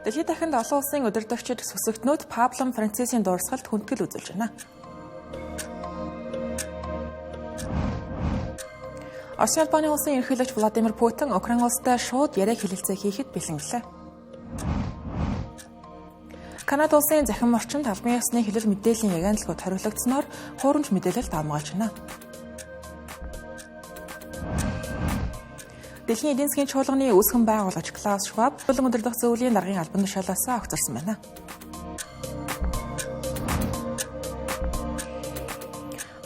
Дэлхийд дахинд олон улсын удирдагчид сүсэгтнүүд Папа Францисийн дурсгалд хүндэтгэл үзүүлж байна. Оросын Албаны улсын ерөнхийлөгч Владимир Путин Украин улстай шууд яриа хэлэлцээ хийхэд бэлэн гэлээ. Канада улсын захин орчинд албан ёсны хэлэл мэдээллийн ягантлагууд хориглогдсноор хуурамч мэдээлэл давмгаалж байна. Дэлхийн эдийн засгийн чуулганы үүсгэн байгуулагч Клаус Шваб болон удирдах зөвлөлийн даргын албан тушаалаас огцорсон байна.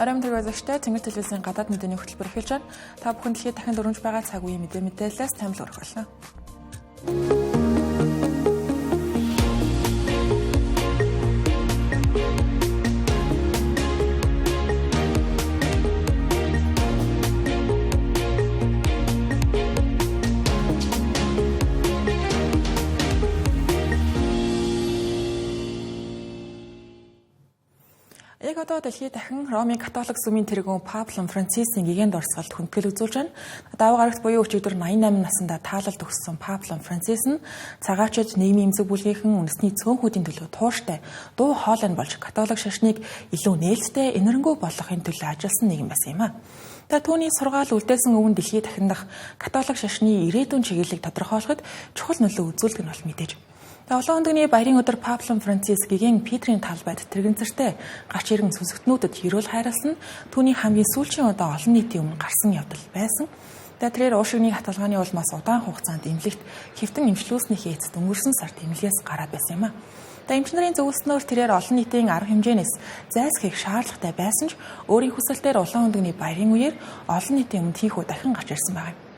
Арам тэргүүзэгчтэй Тэнгэр телевизийн гадаад мэдээний хөтөлбөр эхэлж байна. Та бүхэн дэлхийд дахин өргөж байгаа цаг үеийн мэдээлэлээс таймл өргөх болно. Яг одоо дэлхийд дахин Ромын католик сүмийн тэргүүн Папа Францисийн гигant дурсгалд хүндэтгэл үзүүлж байна. Даваа гарагт буюу өчигдөр 88 наснда таалалд өгсөн Папа Францис нь цагаачид нийгмийн эмзэг бүлгийнхэн үндэсний цөөнхүүдийн төлөө тууштай дуу хоолой болж католик шашныг илүү нээлттэй энэрэнгүй болгохын төлөө ажилласан нэгэн байсан юм а. Түүний сургаал үлдээсэн өвн дэлхийд дахиндах католик шашны ирээдүйн чиглэлийг тодорхойлоход чухал нөлөө үзүүлдэг нь бол мэдээж. Олон өндөгний баярын өдөр Папа Францис гигэн Петрийн талбайд тэрэгэнцэртэй гарч иргэн сүсэгтнүүдэд хэрүүл хайрласан түүний хамгийн сүүлчийн удаа олон нийтийн өмнө гарсан явдал байсан. Тэрээр уушигны хатгалгааны улмаас удаан хугацаанд эмнэлэгт хэвтэн эмчлүүлснийхээ эцэст өнгөрсөн сард эмнэлгээс гараад байсан юм а. Эмчнэрийн зөвлөснөөр тэрээр олон нийтийн арга хэмжээнээс зайлсхийх шаардлагатай байсан ч өөрийн хүсэлтээр улаан өндөгний баярын үеэр олон нийтийн өмнө тийхүү дахин гарч ирсэн байна.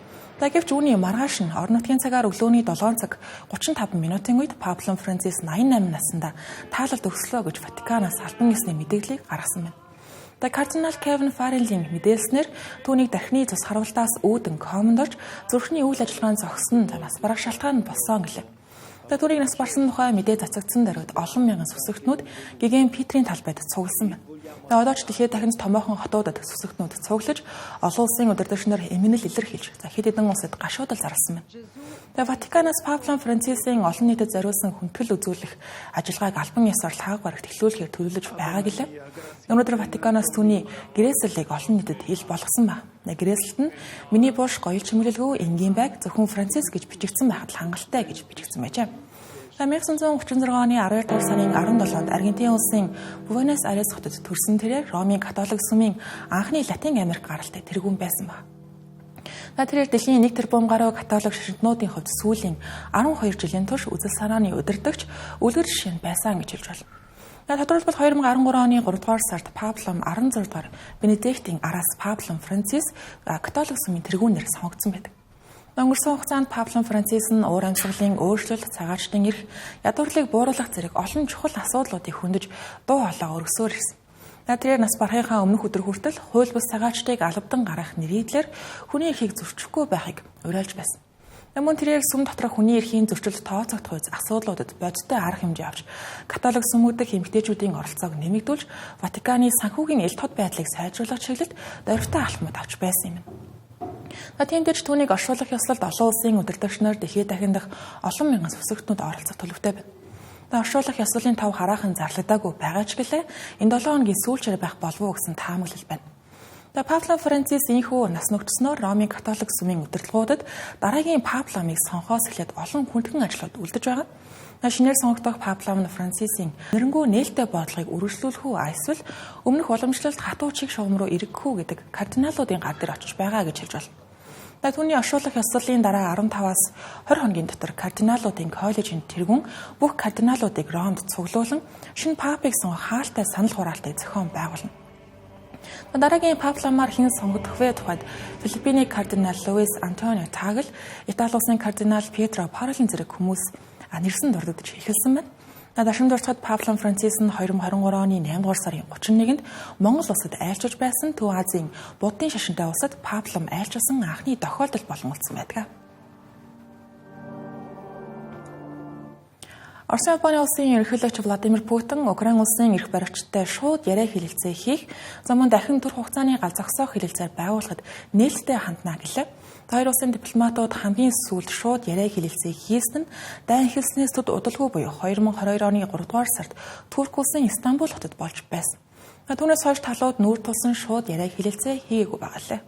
Гэвч үүний маргааш нь орон нутгийн цагаар өглөөний 7 цаг 35 минутын үед Папа Францис 88 наснда таалалд өгслөө гэж Ватиканаас албан ёсны мэдээллийг гаргасан байна. Кардинал Кевин Фарреллийн мэдээлснээр түүнийг дахны цус харуултаас үүдэн комонд орж зүрхний үйл ажиллагаанд зогссон нас барах шалтгаан нь болсон гэлээ. Түүнийг нас барсан тухай мэдээ цацагдсан даруйд олон мянган сүсэгтнүүд гигэн Петрийн талбайд цугласан байна. Одоо ч дэлхийд дахин томоохон хотуудад сүсэгтнүүд цуглаж олон улсын удирдагч нар эмэнэл илэрхийлж хэд хэдэн улсад гашуудал зарласан байна. Ватиканаас Папа Францисийн олон нийтэд зориулсан хүндэтгэл үзүүлэх ажиллагааг албан ёсоор хаг барагт эхлүүлэхээр төлөвлөж байгаа гэлээ. Өнөөдөр Ватиканаас түүний гэрээсэлийг олон нийтэд ил болгосон ба. Гэрээсэлт нь миний буш гоёл чимэглэлгүй энгийн байг зөвхөн Францис гэж бичигдсэн байхад хангалттай гэж бичигдсэн байжээ. 1936 оны 12 дугаар сарын 17-нд Аргентин улсын Буэнос Айрес хотод төрсэн тэрээр Ромын католик сүмийн анхны Латин Америк гаралтай тэргүүн байсан ба. Тэрээр дэлхийн 1 тэрбум гаруй католик шашинтнуудын хувьд сүүлийн 12 жилийн турш үзэл санааны удирдагч үлгэр жишээ байсан гэж хэлж байна. Тодорхойлбол 2013 оны 3 дугаар сард Папа 16 дугаар Бенедиктийн араас Папа Францис католик сүмийн тэргүүнээр сонгогдсон байдаг. Өнгөрсөн хугацаанд Папа Францис нь уур амьсгалын өөрчлөлт, цагаачдын эрх, ядуурлыг бууруулах зэрэг олон чухал асуудлуудыг хөндөж дуу хоолой өргөсөөр ирсэн. Тэрээр нас барахынхаа өмнөх өдөр хүртэл хууль бус цагаачдыг албадан гаргах нэрийдлэр хүний эрхийг зөрчихгүй байхыг уриалж байсан. Мөн тэрээр сүм доторх хүний эрхийн зөрчилд тооцогдох үз асуудлуудад бодиттой арга хэмжээ авч католик сүмүүддэх эмэгтэйчүүдийн оролцоог нэмэгдүүлж Ватиканы санхүүгийн ил тод байдлыг сайжруулах чиглэлд дорвитой алхмууд авч байсан юм. Тиймдэрч түүнийг оршуулах ёслолд олон улсын удирдагч нар дэлхийд дахиндах олон мянган сүсэгтнүүд оролцох төлөвтэй байна. Оршуулах ёслолын тав хараахан зарлагдаагүй байгаа ч гэлээ энэ 7 хоногийн сүүлчээр байх болов уу гэсэн таамаглал байна. Папа Францис инхүү нас нөхдөснөөр Ромын католик сүмийн удирдлагуудад дараагийн папламыг сонгохоос эхлээд олон хүндхэн ажлууд үлдэж байгаа. Шинээр сонгогдох Папа Францисийн нэрнгүү нээлттэй бодлогыг үргэлжлүүлэх үү эсвэл өмнөх уламжлалт хатуу чиг шугам руу эргэх үү гэдэг кардиналуудын гар дээр очиж байгаа гэж хэлж байна. Түүний оршуулах ёслолын дараа 15-аас 20 хоногийн дотор кардиналуудын коллежийн тэргүүн бүх кардиналуудыг Ромд цуглуулan шинэ папыг сонгох хаалттай санал хураалтыг зохион байгуулна. Дараагийн папламаар хэн сонгогдох вэ тухайд Филиппиний кардинал Луис Антонио Тагл, Итали улсын кардинал Пьетро Паролин зэрэг хүмүүс нэрсэн дурддаж эхэлсэн байна. Дашин дуртахад Папа Францис нь 2023 оны 8 дугаар сарын 31-нд Монгол улсад айлчилж байсан Төв Азийн буддын шашинтай улсад Папа айлчилсан анхны тохиолдол болон байдаг. Оросын Албаны улсын ерөнхийлөгч Владимир Путин Украин улсын эрх баригчтай шууд яриа хэлэлцээ хийх, мөн дахин түр хугацааны гал зогсоох хэлэлцээр байгуулахад нээлттэй хандна гэлээ. Хоёр улсын дипломатууд хамгийн сүүлд шууд яриа хэлэлцээг хийсэн нь дайн эхэлснээс төд удалгүй буюу 2022 оны 3 дугаар сард Турк улсын Истанбул хотод болж байсан. Түүнээс хойш талууд нүүр тулсан шууд яриа хэлэлцээ хийгээгүй байгаа лээ.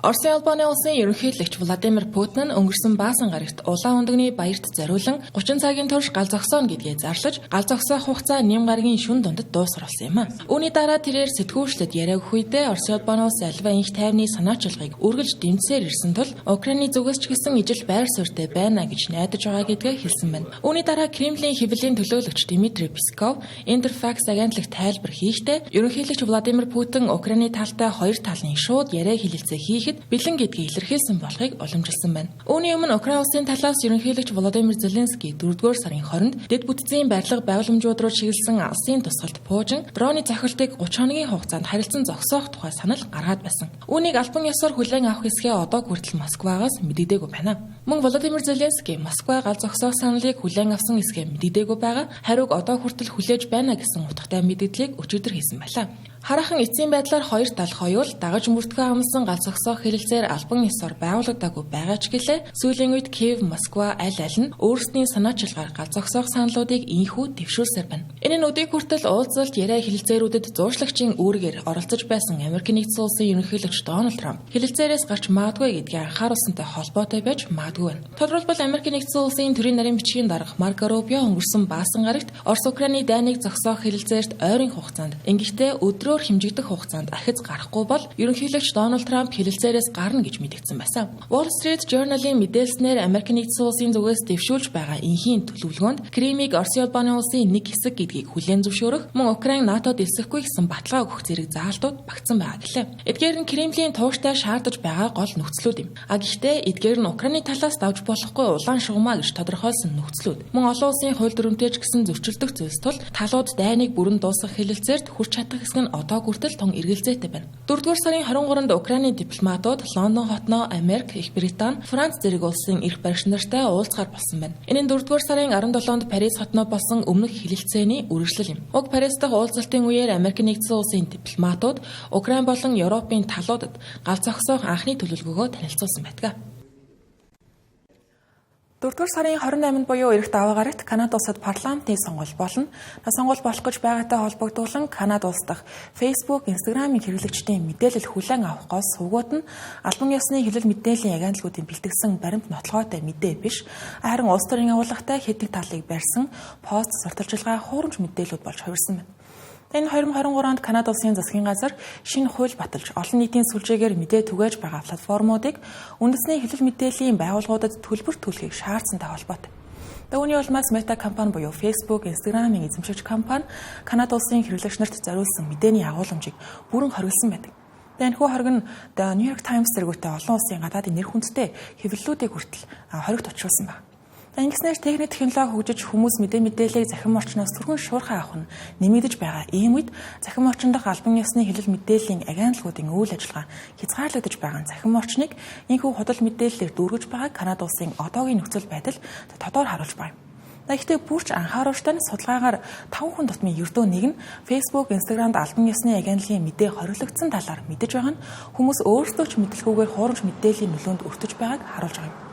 Оросын албаны улсын ерөнхийлөгч Владимир Путин нь өнгөрсөн баасан гарагт улаан өндөгний баярт зориулан 30 цагийн турш гал зогсооно гэдгээ зарлаж, гал зогсоох хугацаа нэм гарагийн шүн дундад дуусгаруулсан юм а. Үүний дараа тэрээр сэтгүүлчдэд яриаг үедээ Оросын албаны улс альва инх тайвны санаачилгааг үргэлж дэмжсээр ирсэн тул Украины зүгээс ч гэсэн ижил байр суурьтай байна гэж найдаж байгаа гэдгээ хэлсэн байна. Үүний дараа Кремлийн хэвлэлийн төлөөлөгч Дмитрий Песков Интерфакс агентлагт тайлбар хийхдээ ерөнхийлөгч Владимир Путин Украины талтай хоёр талын шууд яриа хэлэлцээ хийхэд бэлэн гэдгийг илэрхийлсэн болохыг уламжилсан байна. Үүний өмнө Украин улсын талаас ерөнхийлөгч Володимир Зеленский 4-р сарын 20-нд дэд бүтцийн барилга байгууламжууд руу чиглэсэн алсын тусгалд буужин дроны цохилтыг 30 хоногийн хугацаанд харилцан зогсоох тухай санал гаргаад байсан. Үүнийг албан ёсоор хүлээн авах хэсгээ одоо хүртэл Москвагаас мэдэгдээгүй байна. Мөн Володимир Зеленский Москва гал зогсоох саналыг хүлээн авсан хэсгээ мэдэгдээгүй байгаа. Хариуг одоо хүртэл хүлээж байна гэсэн утгатай мэдээллийг өчигдөр хийсэн байлаа. Хараахан эцсийн байдлаар хоёр тал хоёул дагаж мөрдгөө амлсан гал зогсоох хэлэлцээр албан ёсоор байгуулагдаагүй байгаа ч гэлээ сүүлийн үед Киев, Москва аль нь өөрсдийн санаачилгаар гал зогсоох саналуудыг инхүү дэвшүүлсээр байна. Энэ нь өдийг хүртэл уулзалт яриа хэлэлцээрүүдэд зууршлагчийн үүргээр оролцож байсан Америк нэгдсэн улсын ерөнхийлөгч Дональд Трамп хэлэлцээрээс гарч магадгүй гэдгийг анхааруулсантай холбоотой байж магадгүй байна. Тодорхойлбол Америк нэгдсэн улсын төрийн нарийн бичгийн дарга Марко Рубио өнгөрсөн баасан гарагт Орос Украины дайныг зогсоох хэлэлцээрт ойрын хугацаанд ингэхдээ өдрөөр хэмжигдэх хугацаанд ахиц гарахгүй бол ерөнхийлөгч Дональд Трамп хэлэлцээрээс гарна гэж мэдэгдсэн байсан. Wall Street Journal-ийн мэдээлснээр Америк нэгдсэн улсын зүгээс дэвшүүлж байгаа энхийн төлөвлөгөөнд Кремийг Оросын албаны улсын нэг хэсэг гэдгийг хүлээн зөвшөөрөх, мөн Украин НАТОд элсэхгүй гэсэн баталгаа өгөх зэрэг заалтууд багтсан байгаа гэлээ. Эдгээр нь Кремлийн тууштай шаардаж байгаа гол нөхцлүүд юм. Гэхдээ эдгээр нь Украины талаас давж болохгүй улаан шугамаа гэж тодорхойлсон нөхцлүүд. Мөн олон улсын хууль дүрмтэйч гэсэн зөрчилдөх зүйлс тул талууд дайныг бүрэн дуусгах хэлэлцээрт хүрч чадах хэсэг нь одоо хүртэл тун эргэлзээтэй байна. 4-р сарын 23-нд Украины дипломатууд Лондон хотноо Америк, Их Британи, Франц зэрэг улсын эрх баригч нартай уулзгаар болсон байна. Энэ нь 4-р сарын 17-нд Парис хотноо болсон өмнөх хэлэлцээний үргэлжлэл юм. Уг Парис дахь уулзалтын үеэр Америк нэгдсэн улсын дипломатууд Украин болон Европын талуудад гал зогсоох анхны төлөвлөгөөгөө танилцуулсан байдаг. 4-р сарын 28-нд буюу эх даваа гарагт Канада улсад парламентын сонгуул болно. Сонгуул болох гэж байгаатай холбогдуулан Канада улс дахь Facebook, Instagram-ийн хэрэглэгчдийн мэдээлэл хүлээн авахгүйс сувгууд нь албан ёсны хэлэл мэдээллийн агентлагуудын бэлтгэсэн баримт нотлохоотой мэдээ биш, харин улс төрийн агуулгатай хэдэн талыг барьсан пост сурталчилгаа хуурамч мэдээлүүд болж хувирсан байна. Энэ 2023 онд Канада улсын засгийн газар шинэ хууль баталж олон нийтийн сүлжээгээр мэдээ түгээж байгаа платформуудыг үндэсний хэлэл мэдээллийн байгууллагуудад төлбөр төлөхийг шаардсантай холбоотой. Үүний улмаас Meta компани буюу Facebook, Instagram-ийн эзэмшигч компани Канада улсын хэрэглэгч нарт зориулсан мэдээний агуулмжийг бүрэн хориглосон байдаг. Энэхүү хориг нь The New York Times зэрэгтэй олон улсын гадаадын нэр хүндтэй хэвлэлүүдийг хүртэл хоригт очруулсан байна. Ингэснээр техник технологи хөгжиж хүмүүс мэдээллийг захин орчноос түргэн шуурхай авах нь нэмэгдэж байгаа ийм үед захин орчин дахь албан ёсны хэлэл мэдээллийн агентлагуудын үйл ажиллагаа хязгаарлагдаж байгаа захин орчныг энэхүү худал мэдээллээр дүүргэж байгааг Канада улсын одоогийн нөхцөл байдал тодор харуулж байна. Гэхдээ бүрч анхааруулжтай нь судалгаагаар 5 хүн тутмын ердөө нэг нь Facebook, Instagram-д албан ёсны агентлагийн мэдээ хориглогдсон талаар мэдэж байгаа нь хүмүүс өөрсдөө ч мэдлгүйгээр хуурамч мэдээллийн нөлөөнд өртөж байгааг харуулж байгаа юм.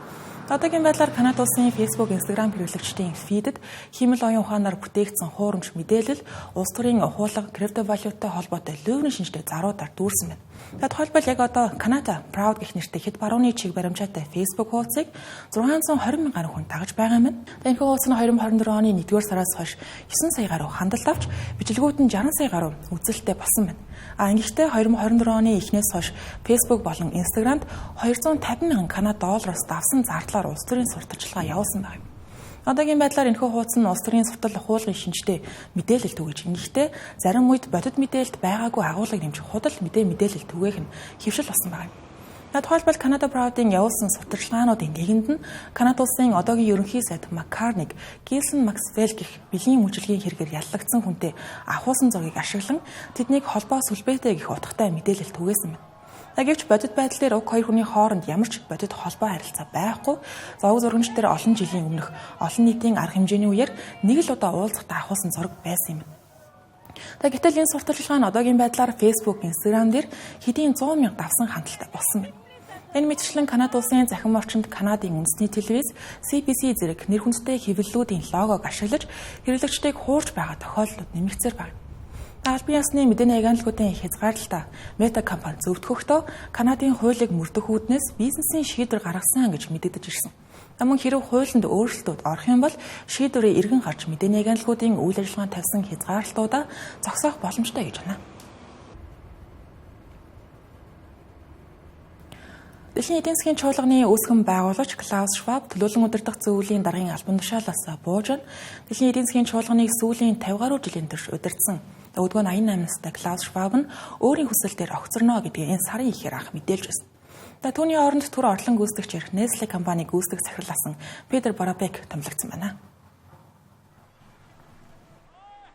Одоогийн байдлаар Канада улсын Facebook, Instagram хэрэглэгчдийн фидэд химэл оюун ухаанаар бүтээгдсэн хуурамч мэдээлэл улс төрийн ухуулга, криптовалюттай холбоотой лөөврийн шинжтэй заруудаар дүүрсэн байна. Тухайлбал яг одоо Canada Proud гэх нэртэй хэд барууны чиг баримжаатай Facebook хуудсыг 620 мянган хүн дагаж байгаа юм. Энэхүү хуудас нь 2024 оны 1-р сараас хойш 9 сая гаруй хандлт авч бичлэгүүд нь 60 сая гаруй үзэлттэй болсон байна. Ингэхдээ 2024 оны эхнээс хойш Facebook болон Instagram-д 250 мянган канад доллароос давсан зардлаар улс төрийн сурталчилгаа явуулсан байна. Одоогийн байдлаар энэхүү хуудас нь улс төрийн суртал ухуулгын шинжтэй мэдээлэл түгэж ингэхдээ зарим үед бодит мэдээлэлд байгаагүй агуулгыг нэмж худал мэдээлэл түгээх нь хэвшил болсон байна. Тухайлбал Canada Proud-ийн явуулсан сурталчилгаануудын нэгэнд нь Канада улсын одоогийн ерөнхий сайд Маккарник Гилсон Максвелл гэх бэлгийн үйлчилгээний хэрэгээр яллагдсан хүнтэй авахуулсан зургийг ашиглан тэднийг холбоо сүлбээтэй гэх утгатай мэдээлэл түгээсэн байна. Гэвч бодит байдал дээр уг хоёр хүний хооронд ямар ч бодит холбоо харилцаа байхгүй. Зовг зургамж дээр олон жилийн өмнөх олон нийтийн арга хэмжээний үеэр нэг л удаа уулзахад авахуулсан зураг байсан юм. Гэтэл энэ сурталчилгаа нь одоогийн байдлаар Facebook, Instagram дээр хэдийн 100 мянга давсан хандлттай болсон байна. Энэ мэтчлэн Канада улсын захин орчинд Канадын үндэсний телевиз CBC зэрэг нэр хүндтэй хэвлэлүүдийн логог ашиглаж хэрэглэгчдийг хуурж байгаа тохиолдлууд нэмэгцээр байна. Албан ёсны мэдээний агентлагуудын хязгаарлалтаа Мета компани зөвтгөхдөө Канадын хуулийг мөрдөх үүднээс бизнесийн шийдвэр гаргасан гэж мэдэгдэж ирсэн. Мөн хэрэв хуулинд өөрчлөлтүүд орох юм бол шийдвэрээ эргэн гарч мэдээний агентлагуудын үйл ажиллагаанд тавьсан хязгаарлалтуудаа зогсоох боломжтой гэж байна. Дэлхийн эдийн засгийн чуулганы үүсгэн байгуулагч Клаус Шваб төлөөлөн удирдах зөвлөлийн даргын албан тушаалаас бууж, Дэлхийн эдийн засгийн чуулганыг сүүлийн 50 гаруй жилийн турш удирдсан. Өдгөө 88 настай Клаус Шваб нь өөрийн хүсэлтээр огцорно гэдгийг энэ сарын ихээр анх мэдээлж байсан. Түүний оронд түр орлон гүйцэтгэгчээр Nestle компаниг гүйцэтгэх захирласан Петр Барабек томилогдсон байна.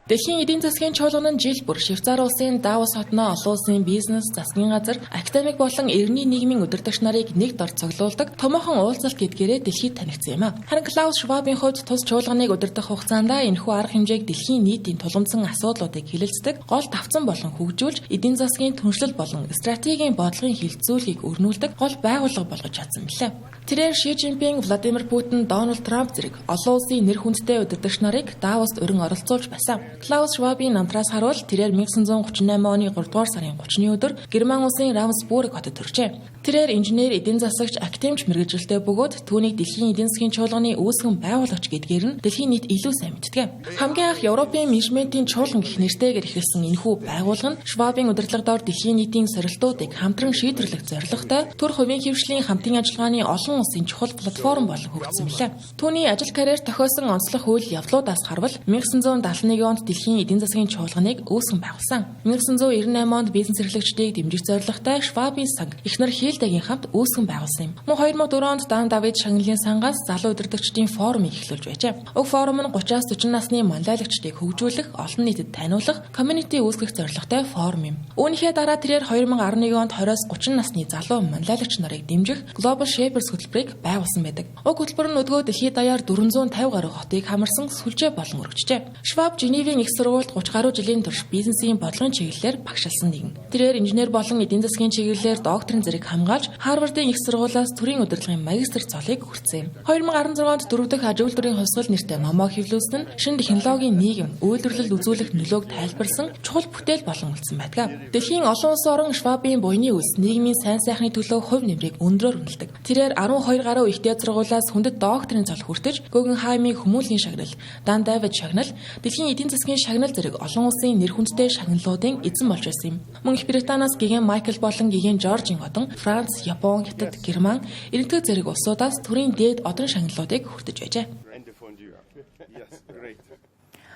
Дэлхийн эдийн засгийн чуулган нь жил бүр Швейцарь улсын Давос хотноо олон улсын бизнес, засгийн газар, академик болон эргэний нийгмийн удирдагч нарыг нэг дор цуглуулдаг томоохон уулзалт гэдгээрээ дэлхийд танигдсан юм а. Харин Клаус Швабын хувьд тус чуулганыг удирдах хугацаанд энэхүү арга хэмжээг дэлхийн нийтийн тулгымдсан асуудлуудыг хилэлцдэг, гол давцан болон хөгжүүлж, эдийн засгийн түншлэл болон стратегийн бодлогын хилцүүлгийг өрнүүлдэг гол байгууллага болгож чадсан билээ. Тэрээр Ши Жинпинг, Владимир Путин, Дональд Трамп зэрэг олон улсын нэр хүндтэй удирдагч нарыг Давост өрн оролцуулж байсан. Клаус Швабын намтраас харуул тэрээр 1938 оны 3 дугаар сарын 30-ны өдөр Герман улсын Равенсбург хотод төржээ. Тэрээр инженер, эдийн засагч, академич мэргэжилтэй бөгөөд түүнийг дэлхийн эдийн засгийн чуулганы үүсгэн байгуулагч гэдгээр нь дэлхийн нийт илүү сайн мэддэг. Хамгийн анх Европын менежментийн чуулган гэх нэртэйгээр эхэлсэн энэхүү байгууллага нь Швабын удирдлагад ор дэлхийн нийтийн сорилтуудыг хамтран шийдвэрлэх зорилготой төр хувийн хөвшлийн хамтын ажиллагааны олон улсын чухал платформ болон хөгжсөн билээ. Түүний ажил карьер тохиосон онцлог үйл явдлуудаас харвал 1971 онд дэлхийн эдийн засгийн чуулганыг үүсгэн байгуулсан. 1998 онд бизнес эрхлэгчдийг дэмжих зорилготой Швабын санг эхнэр Хилдэгийн хамт үүсгэн байгуулсан юм. Мөн 2004 онд Дан Давид шагналын сангаас залуу удирдагчдын форумыг эхлүүлж байжээ. Уг форум нь 30-аас 40 насны манлайлагчдыг хөгжүүлэх, олон нийтэд таниулах, community үүсгэх зорилготой форум юм. Үүнийхээ дараа тэрээр 2011 онд 20-аас 30 насны залуу манлайлагч нарыг дэмжих Global Shapers хөтөлбөрийг байгуулсан байдаг. Уг хөтөлбөр нь өдгөө дэлхийд даяар 450 гаруй хотыг хамарсан сүлжээ болон өргөжжээ. Шваб Женевийн их сургуульд 30 гаруй жилийн турш бизнесийн бодлогын чиглэлээр багшилсан нэгэн. Тэрээр инженер болон эдийн засгийн чиглэлээр докторийн зэрэг хамгаалж Харвардын их сургуулиас төрийн удирдлагын магистр цолыг хүртсэн. 2016 онд дөрөв дэх аж үйлдвэрийн хувьсгал нэртэй номоо хэвлүүлсэн нь шинэ технологийн нийгэм үйлдвэрлэлд үзүүлэх нөлөөг тайлбарласан чухал бүтээл болон үлдсэн байдаг. Дэлхийн олон улсын орон Швабын буйны үлс нийгмийн сайн сайхны төлөө хувь нэмрийг өндрөөр үнэлдэг. Тэрээр 12 гаруй их дээд сургуулиас хүндэт докторийн цол хүртэж Гuggenheim-ийн хүмүүлийн шагнал, Дан Давид шагнал, дэлхийн эдийн засгийн шагнал зэрэг олон улсын нэр хүндтэй шагналуудын эзэн болж байсан юм. Мөн Их Британаас гигэн Майкл болон гигэн Жоржийн одон Франц, Япон, Хятад, Герман, Эрдэнэт зэрэг улсуудаас төрийн дээд одон шагналуудыг хүртэж байжээ.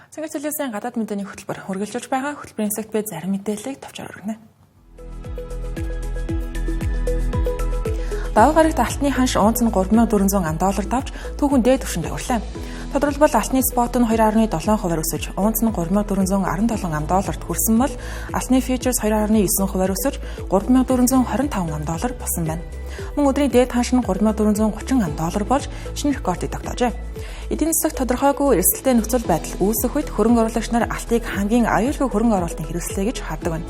Цэнгэр цэлээсийн гадаад мэдээний хөтөлбөр үргэлжлүүлж байгаа. Хөтөлбөрийн хэсэгт бид зарим мэдээллийг товчоор өргөнө. Даваа гарагт алтны ханш унц нь $3,400 давж түүхэн дээд түвшинд авирлаа. Тодорхойлбол алтны спот нь 2.7% өсөж унц нь $3,417 хүрсэн бол алтны фьючерс 2.9% өсөж $3,425 болсон байна. Мөн өдрийн дээд ханш нь $3,430 болж шинэ рекордыг тогтоожээ. Эдийн засагт тодорхойгүй эрсдэлтэй нөхцөл байдал үүсэх үед хөрөнгө оруулагч нар алтыг хамгийн аюулгүй хөрөнгө оруулалтын хэрэгслээ гэж хардаг байна.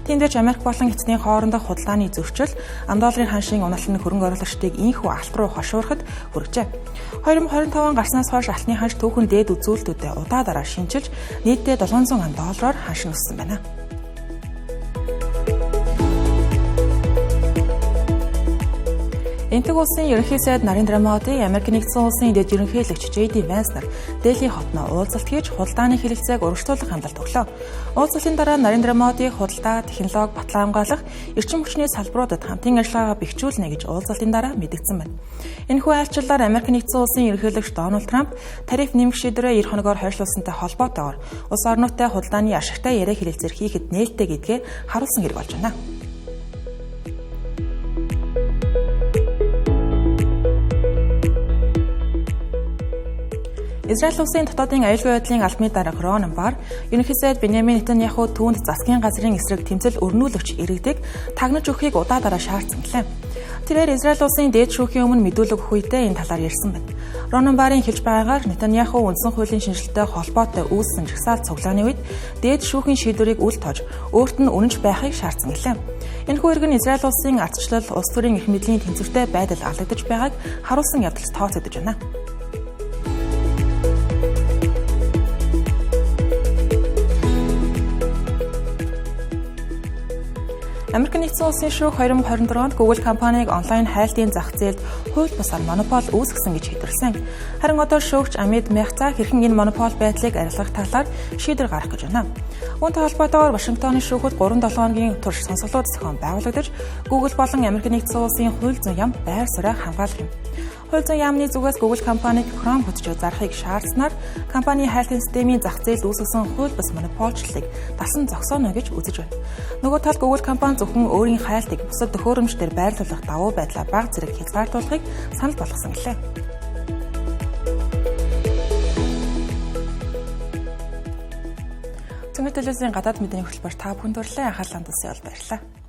Тиймдээ Америк болон Эцний хоорондох худалдааны зөрчил $10 ханшийн унаалтын хөрөнгө оруулагчдыг инхүү алт руу хошуурахад хүргэжээ. 2025 гарснаас хойш алтны ханш түүхэн дээд үзүүлэлтүүдэд удаа дараа шинжилж нийтдээ $700 ханш өссөн байна. Энтэг улсын ерөнхий сайд Нарендра Моди, Америк нэгдсэн улсын дэд ерөнхийлөгч JD Vance нар Дели хотноо уулзалт хийж худалдааны хэлэлцээг урагшлуулах хандлт өглөө. Уулзалтын дараа Нарендра Моди худалдаа, технологи, батлан хамгаалах, эрчим хүчний салбаруудад хамтын ажиллагаагаа бэхжүүлнэ гэж уулзалтын дараа мэдгдсэн байна. Энэхүү айлчлалаар Америк нэгдсэн улсын ерөнхийлөгч Дональд Трамп тариф нэмэх шийдвэрээ 90 хоногоор хойшлуулсантай холбоотойгоор улс орнуудтай худалдааны ашигтай яриа хэлэлцээр хийхэд нээлттэй гэдгээ харуулсан хэрэг болж байна. Израиль улсын дотоодын аюулгүй байдлын албаны дарга Рон Бар, ерөнхий сайд Беньямин Нетаньяху түүнд засгийн газрын эсрэг тэмцэл өрнүүлэгч иргэдэг тагнаж өгөхийг удаа дараа шаардсан гэлээ. Тэрээр Израиль улсын дээд шүүхийн өмнө мэдүүлэг өгөх үедээ энэ талаар ярьсан байна. Роненбарын хэлж байгаагаар Нетаньяху үндсэн хуулийн шинжилгээтэй холбоотой үүссэн жагсаалт цуглааны үед дээд шүүхийн шийдвэрийг үл тоож өөрт нь үнэнч байхыг шаардсан гэлээ. Энэхүү иргэн Израиль улсын ардчлал, улс төрийн эрх мэдлийн тэнцвэртэй байдал алдагдаж байгааг харуулсан явдалд тооцогдож байна. Америк нэгдсэн улсын шүүх 2024 онд Google компаниг онлайн хайлтын зах зээлд хууль бусаар монопол үүсгэсэн гэж хэвдэрсэн. Харин одоо шүүгч Амид Мехта хэрхэн энэ монопол байдлыг арилгах талаар шийдвэр гаргах гэж байна. Үүнтэй холбоотойгоор Вашингтоны шүүхэд 3-7 хоногийн турш сонсголууд зохион байгуулагдаж, Google болон Америк нэгдсэн улсын хууль зүйн яам байр суурийг хамгаалах юм. Хууль зүйн яамны зүгээс Google компаниг Chrome хөтжөө зарахыг шаардсанаар компани хайлтын системийн зах зээлд үүсгэсэн хууль бус монополчлалыг дасан зогсооно гэж үзэж байна. Нөгөө талд Google компани зөвхөн өөрийн хайлтыг бусад төхөөрөмжтөр байрлуулах давуу байдлаа бага зэрэг хязгаарлуулахыг санал болгосон гэлээ. Цэнгэл телевизийн гадаад мэдээний хөтөлбөр та бүхэнд хүрэлээ. Анхаарлаа хандсан явдал баярлалаа.